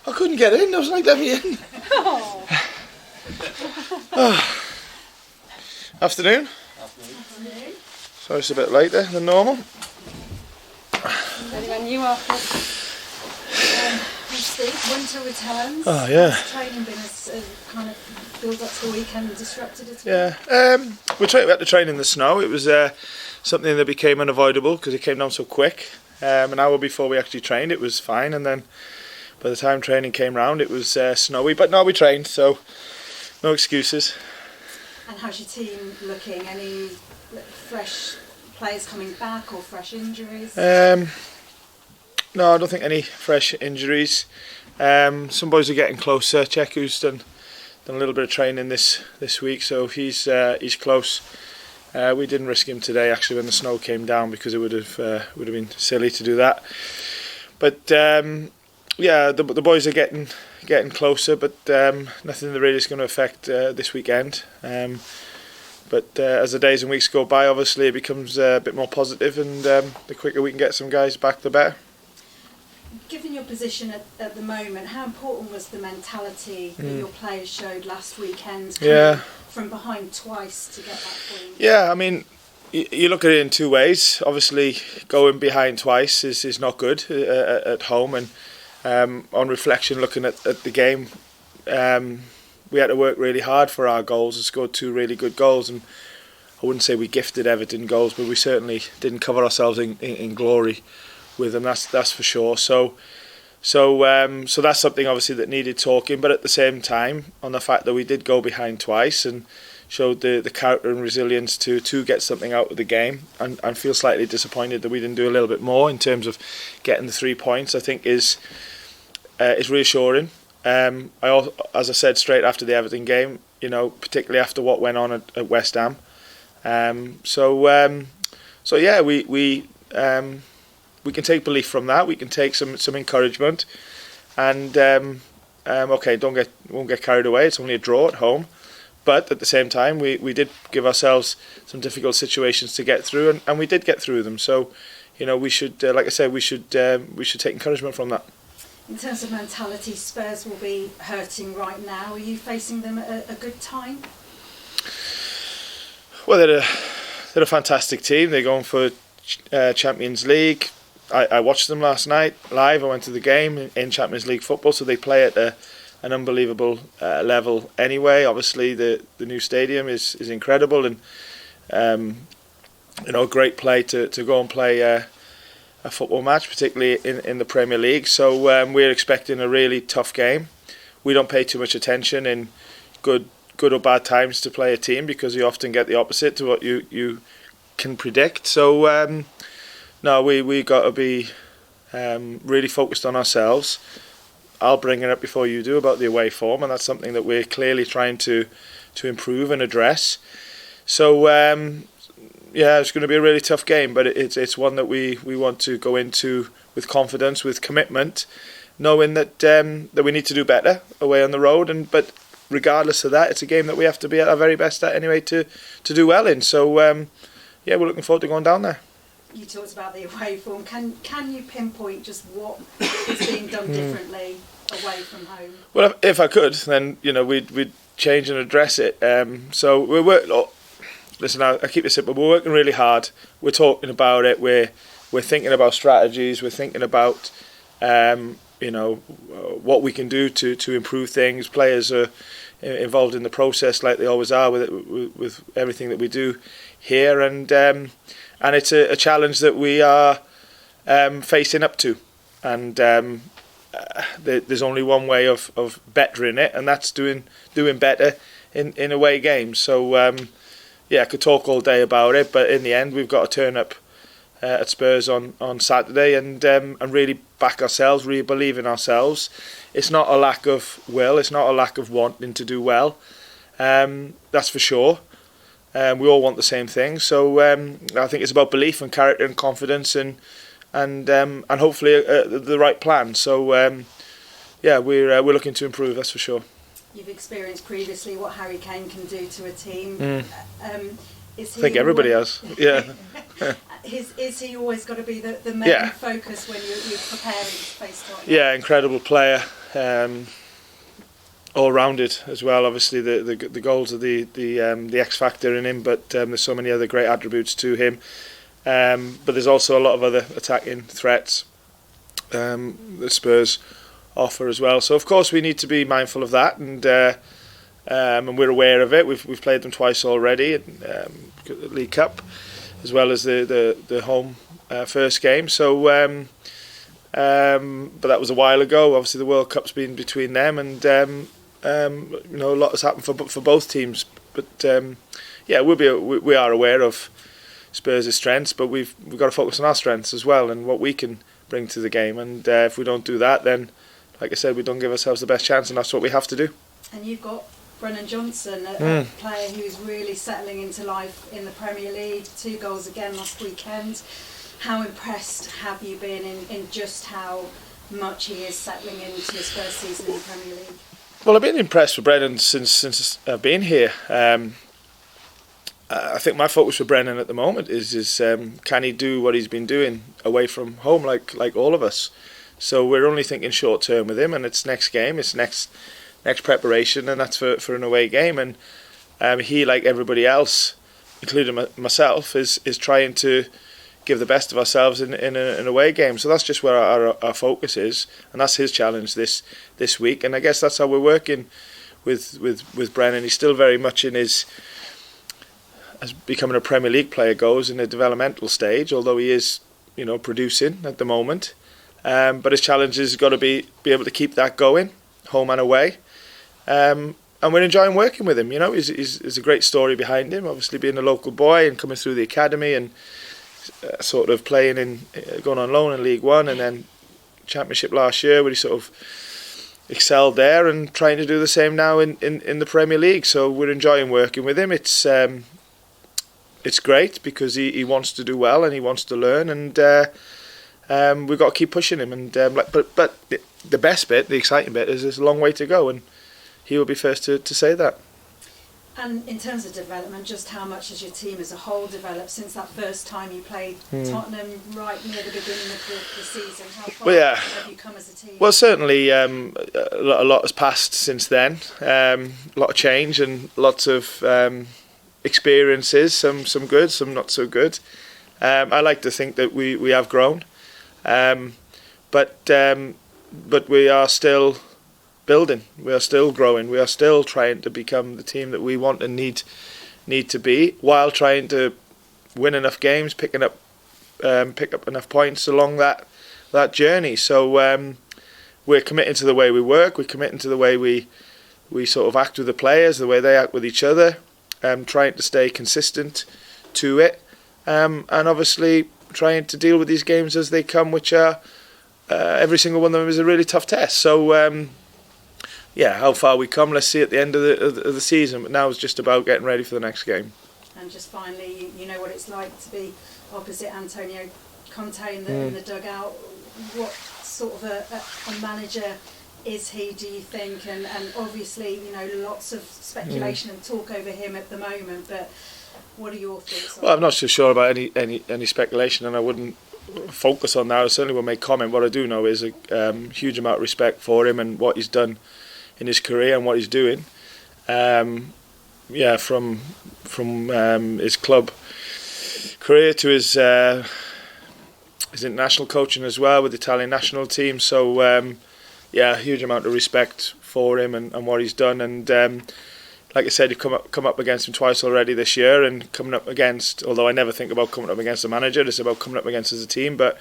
I couldn't get in. I was like, let me in. Afternoon. So it's a bit later than normal. Anyone new after winter returns? Oh yeah. Has training been as kind of build up to the weekend and disrupted at all? Yeah. We had to train in the snow. It was something that became unavoidable because it came down so quick. An hour before we actually trained, it was fine, and then by the time training came round, it was snowy. But no, we trained, so no excuses. And how's your team looking? Any fresh players coming back or fresh injuries? No, I don't think any fresh injuries. Some boys are getting closer. Cheku's done a little bit of training this week, so he's close. We didn't risk him today actually when the snow came down because it would have been silly to do that. But yeah, the boys are getting closer, but nothing that really is going to affect this weekend. But as the days and weeks go by, obviously it becomes a bit more positive, and the quicker we can get some guys back, the better. Given your position at the moment, how important was the mentality that your players showed last weekend? From behind twice to get that point. Yeah, I mean, you look at it in two ways. Obviously, going behind twice is not good at home, and on reflection, looking at the game, we had to work really hard for our goals and scored two really good goals. And I wouldn't say we gifted Everton goals, but we certainly didn't cover ourselves in glory with them. That's for sure. So that's something obviously that needed talking. But at the same time, on the fact that we did go behind twice and showed the character and resilience to get something out of the game, and feel slightly disappointed that we didn't do a little bit more in terms of getting the 3 points, I think is reassuring. As I said straight after the Everton game, particularly after what went on at West Ham. So yeah, we can take belief from that. We can take some encouragement, and okay, won't get carried away. It's only a draw at home, but at the same time, we did give ourselves some difficult situations to get through, and we did get through them. So, we should, like I said, we should take encouragement from that. In terms of mentality, Spurs will be hurting right now. Are you facing them at a good time? Well, they're a fantastic team. They're going for Champions League. I watched them last night live. I went to the game in Champions League football, so they play at an unbelievable level anyway. Obviously, the new stadium is incredible, and great play to go and play a football match, particularly in the Premier League. So we're expecting a really tough game. We don't pay too much attention in good or bad times to play a team because you often get the opposite to what you can predict. So no, we got to be really focused on ourselves. I'll bring it up before you do about the away form, and that's something that we're clearly trying to improve and address. So yeah, it's going to be a really tough game, but it's one that we want to go into with confidence, with commitment, knowing that that we need to do better away on the road. But regardless of that, it's a game that we have to be at our very best at anyway to do well in. So yeah, we're looking forward to going down there. You talked about the away form. Can you pinpoint just what is being done differently away from home? Well, if I could, then we'd change and address it. So listen, I keep this simple. We're working really hard. We're talking about it. We're thinking about strategies. We're thinking about what we can do to improve things. Players are involved in the process like they always are with everything that we do here, and it's a challenge that we are facing up to, and there's only one way of bettering it, and that's doing better in away games. So yeah, I could talk all day about it, but in the end we've got to turn up at Spurs on Saturday and really back ourselves, really believe in ourselves. It's not a lack of will, it's not a lack of wanting to do well, that's for sure. We all want the same thing, so I think it's about belief and character and confidence and hopefully the right plan. So yeah, we're looking to improve, that's for sure. You've experienced previously what Harry Kane can do to a team. I think everybody has. Yeah. Is he always got to be the main focus when you're preparing to face Tottenham? Yeah, incredible player. all-rounded as well. Obviously, the goals are the X factor in him, but there's so many other great attributes to him. But there's also a lot of other attacking threats that Spurs offer as well. So of course we need to be mindful of that, and we're aware of it. We've played them twice already in the League Cup, as well as the home first game. So, but that was a while ago. Obviously, the World Cup's been between them, and you know, a lot has happened for both teams. But yeah, we are aware of Spurs' strengths, but we've got to focus on our strengths as well and what we can bring to the game. And if we don't do that, then, like I said, we don't give ourselves the best chance, and that's what we have to do. And you've got Brennan Johnson, a player who's really settling into life in the Premier League. 2 goals again last weekend. How impressed have you been in just how much he is settling into his first season in the Premier League? Well, I've been impressed with Brennan since I've been here. I think my focus for Brennan at the moment is can he do what he's been doing away from home, like all of us. So we're only thinking short term with him, and it's next game, it's next preparation, and that's for an away game. And he, like everybody else, including myself, is trying to give the best of ourselves in an away game. So that's just where our focus is, and that's his challenge this week. And I guess that's how we're working with Brennan. He's still very much in his, as becoming a Premier League player goes, in a developmental stage, although he is, you know, producing at the moment. But his challenge has got to be able to keep that going, home and away. And we're enjoying working with him. You know, he's a great story behind him. Obviously, being a local boy and coming through the academy and sort of playing going on loan in League One and then Championship last year, where he sort of excelled there, and trying to do the same now in the Premier League. So we're enjoying working with him. It's great because he wants to do well and he wants to learn, and we've got to keep pushing him. And but the best bit, the exciting bit, is there's a long way to go, and he will be first to say that. And in terms of development, just how much has your team as a whole developed since that first time you played Tottenham right near the beginning of the season? How far have you come as a team? Well, certainly a lot has passed since then. A lot of change and lots of experiences, some good, some not so good. I like to think that we have grown, but we are still building. We are still growing. We are still trying to become the team that we want and need to be, while trying to win enough games, pick up enough points along that journey. So we're committing to the way we work. We're committing to the way we sort of act with the players, the way they act with each other. Trying to stay consistent to it, and obviously trying to deal with these games as they come, which are every single one of them is a really tough test. So yeah, how far we come, let's see at the end of the season. But now it's just about getting ready for the next game. And just finally, you know what it's like to be opposite Antonio Conte in the dugout. What sort of a manager is he, do you think? And obviously, you know, lots of speculation and talk over him at the moment, but what are your thoughts on Well, I'm not so sure about any speculation, and I wouldn't focus on that. I certainly won't make comment. What I do know is a huge amount of respect for him and what he's done in his career and what he's doing. Yeah, from his club career to his international coaching as well with the Italian national team. So yeah, a huge amount of respect for him and what he's done. And like I said, you've come up against him twice already this year, and coming up against, although I never think about coming up against a manager, it's about coming up against as a team. But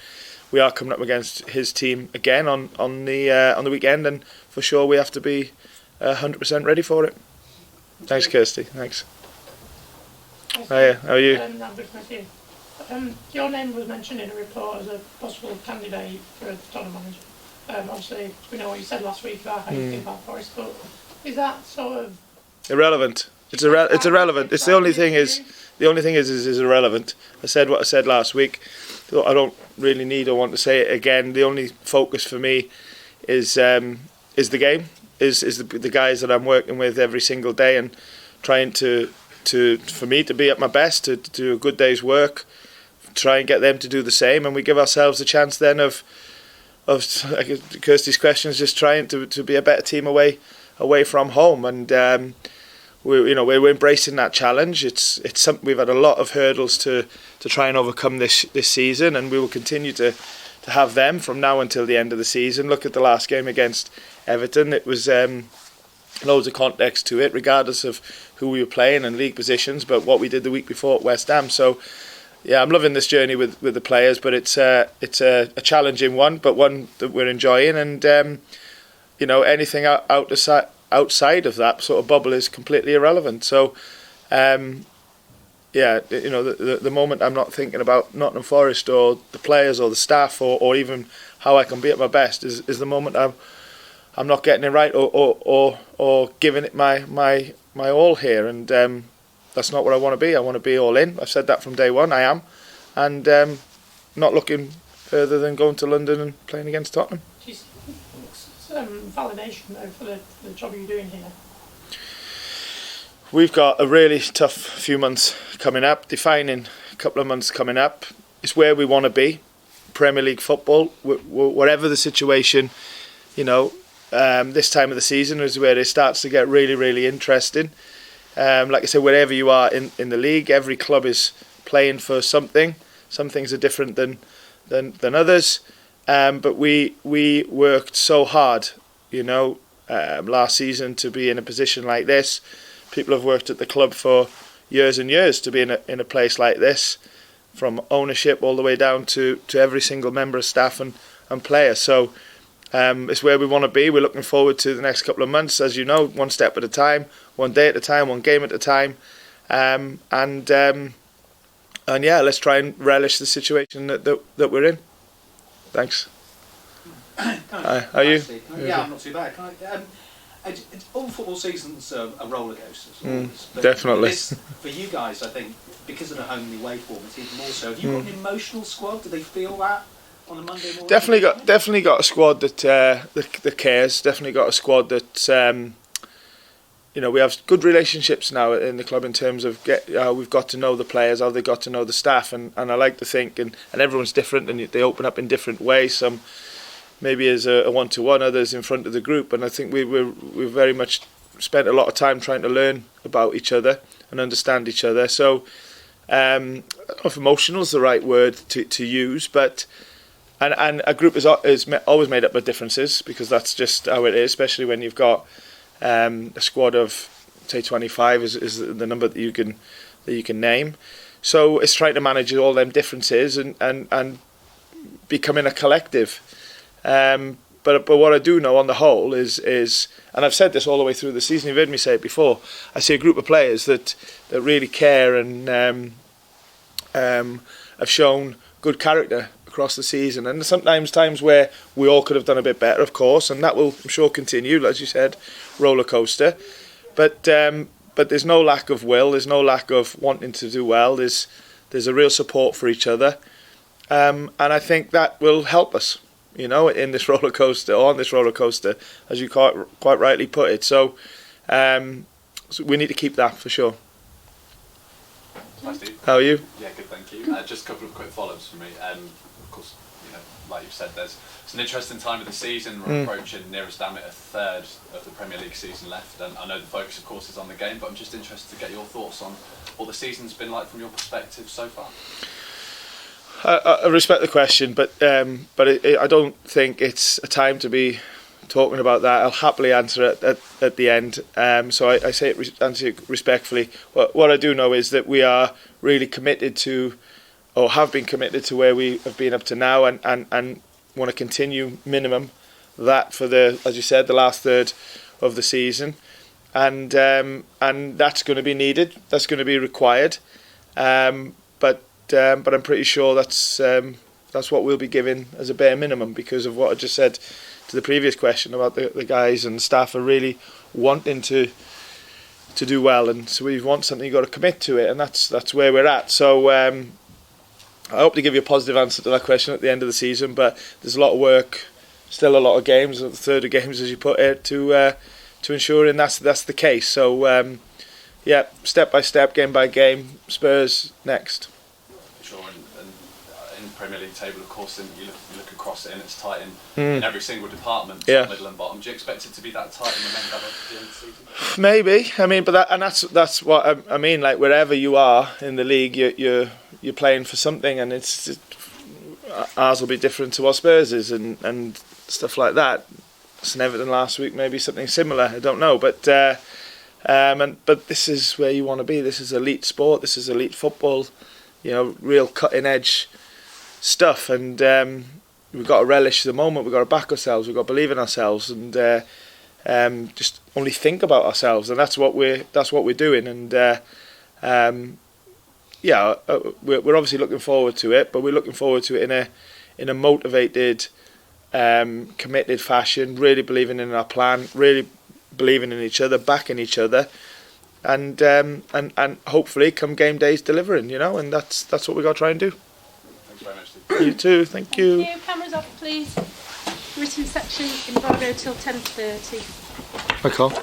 we are coming up against his team again on the weekend, and for sure we have to be 100% ready for it. Thanks, Kirsty. Thanks. Hiya, how are you? I'm good, thank you. Your name was mentioned in a report as a possible candidate for a Tottenham manager. Obviously, we know what you said last week about how you think about Forest, but is that sort of irrelevant? It's irrelevant. It's the only thing is irrelevant. I said what I said last week. I don't really need or want to say it again. The only focus for me is the game, is the guys that I'm working with every single day, and trying for me to be at my best, to do a good day's work, try and get them to do the same, and we give ourselves a chance then of Kirsty's questions, just trying to be a better team away from home, and we're embracing that challenge. It's something we've had a lot of hurdles to try and overcome this season, and we will continue to have them from now until the end of the season. Look at the last game against Everton. It was loads of context to it, regardless of who we were playing and league positions, but what we did the week before at West Ham. So yeah, I'm loving this journey with the players, but it's a challenging one, but one that we're enjoying, and anything outside of that sort of bubble is completely irrelevant. So the moment I'm not thinking about Nottingham Forest or the players or the staff or even how I can be at my best is the moment I'm not getting it right or giving it my all here, and that's not what I want to be. I want to be all in. I've said that from day one. I am, and not looking further than going to London and playing against Tottenham. Validation though for the job you're doing here. We've got a really tough few months coming up, defining couple of months coming up. It's where we want to be, Premier League football, whatever the situation, this time of the season is where it starts to get really, really interesting. Like I said, wherever you are in the league, every club is playing for something. Some things are different than others. But we worked so hard, last season to be in a position like this. People have worked at the club for years and years to be in a place like this, from ownership all the way down to every single member of staff and player. So it's where we want to be. We're looking forward to the next couple of months, as you know, one step at a time, one day at a time, one game at a time, and let's try and relish the situation that we're in. Thanks. Hi, how are you? Yeah, I'm not too bad. All football seasons are roller coasters. Definitely. For you guys, I think, because of the homely away form, it's even more so. Have you got an emotional squad? Do they feel that on a Monday morning? Definitely got a squad that cares. Definitely got a squad that we have good relationships now in the club in terms of we've got to know the players, how they got to know the staff, and I like to think, and everyone's different and they open up in different ways. Some maybe as a one-to-one, others in front of the group, and I think we've very much spent a lot of time trying to learn about each other and understand each other. So I don't know if emotional is the right word to use, but and a group is always made up of differences, because that's just how it is, especially when you've got a squad of say 25 is the number that you can name. So it's trying to manage all them differences and becoming a collective. But what I do know on the whole is, and I've said this all the way through the season, you've heard me say it before, I see a group of players that really care and have shown good character across the season, and sometimes times where we all could have done a bit better, of course, and that will, I'm sure, continue, as you said, roller coaster. But there's no lack of will, there's no lack of wanting to do well. There's a real support for each other, and I think that will help us, in this roller coaster, or on this roller coaster, as you quite rightly put it. So we need to keep that for sure. Hi Steve. How are you? Yeah, good, thank you. Just a couple of quick follow-ups from me. Of course, like you've said, it's an interesting time of the season. We're approaching nearest damn it a third of the Premier League season left, and I know the focus, of course, is on the game, but I'm just interested to get your thoughts on what the season's been like from your perspective so far. I respect the question, but I don't think it's a time to be talking about that. I'll happily answer it at the end. So I answer it respectfully. What I do know is that we are really committed to, or have been committed to, where we have been up to now, and want to continue minimum that for as you said, the last third of the season, and that's going to be needed. That's going to be required. But I'm pretty sure that's what we'll be giving as a bare minimum, because of what I just said to the previous question about the guys and staff are really wanting to do well, and so if you want something, you've got to commit to it, and that's where we're at. So I hope to give you a positive answer to that question at the end of the season, but there's a lot of work, still a lot of games, a third of games as you put it, to ensuring that's the case. So step by step, game by game, Spurs next. Sure, and in Premier League table, of course, and you look across it and it's tight in every single department, Yeah. top, middle and bottom. Do you expect it to be that tight in the main level at the end of the season? Maybe. I mean, but that's what I mean. Like wherever you are in the league, you're playing for something, and ours will be different to what Spurs is, and stuff like that. St Everton last week, maybe something similar. I don't know, but but this is where you want to be. This is elite sport. This is elite football. Real cutting edge stuff, and we've got to relish the moment. We've got to back ourselves. We've got to believe in ourselves, and just only think about ourselves. And that's what we're doing. And we're obviously looking forward to it, but we're looking forward to it in a motivated, committed fashion. Really believing in our plan. Really believing in each other, backing each other. And hopefully come game days delivering, and that's what we got to try and do. Thanks very much, Steve. You too, thank you. Thank you. Cameras off, please. Written section, embargo till 10:30. Okay.